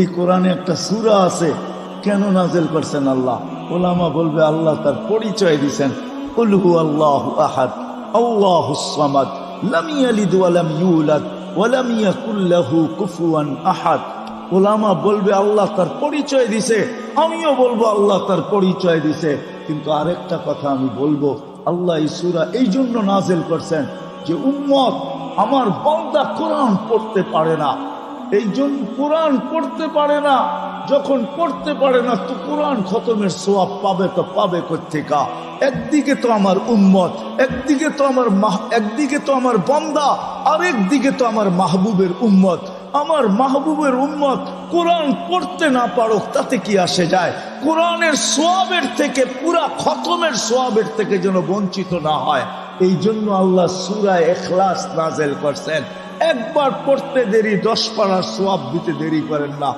এই কোরআনে একটা সূরা আছে, কেন নাযিল করছেন আল্লাহ? উলামা বলবে আল্লাহ তার পরিচয় দিবেন, কুল হুয়াল্লাহু আহাদ আল্লাহুস সামাদ লাম ইয়ালিদ ওয়া লাম ইউলাদ ওয়া লাম ইয়াকুল লাহু কুফুয়ান আহাদ। উলামা বলবে আল্লাহ তার পরিচয় দিছে, আমিও বলবো আল্লাহ তার পরিচয় দিছে। কিন্তু আরেকটা কথা আমি বলবো, আল্লাহ এই সূরা এই জন্য নাযিল করছেন যে উম্মত আমার বান্দা কোরআন পড়তে পারে না, এই জন্য কোরআন পড়তে পারে না। যখন পড়তে পারে না তো কোরআন খতমের সওয়াব পাবে তো পাবে কোত্থেকা? একদিকে তো আমার উম্মত, একদিকে তো আমার বান্দা, আরেকদিকে তো আমার মাহবুবের উম্মত। আমার মাহবুবের উম্মত কোরআন পড়তে না পারুক তাতে কি আসে যায়? কোরআনের সওয়াবের থেকে, পুরা খতমের সওয়াবের থেকে যেন বঞ্চিত না হয়, এই জন্য আল্লাহ সূরা ইখলাস নাযিল করছেন। একবার পড়তে দেরি 10 পারার সওয়াব দিতে দেরি করেন না।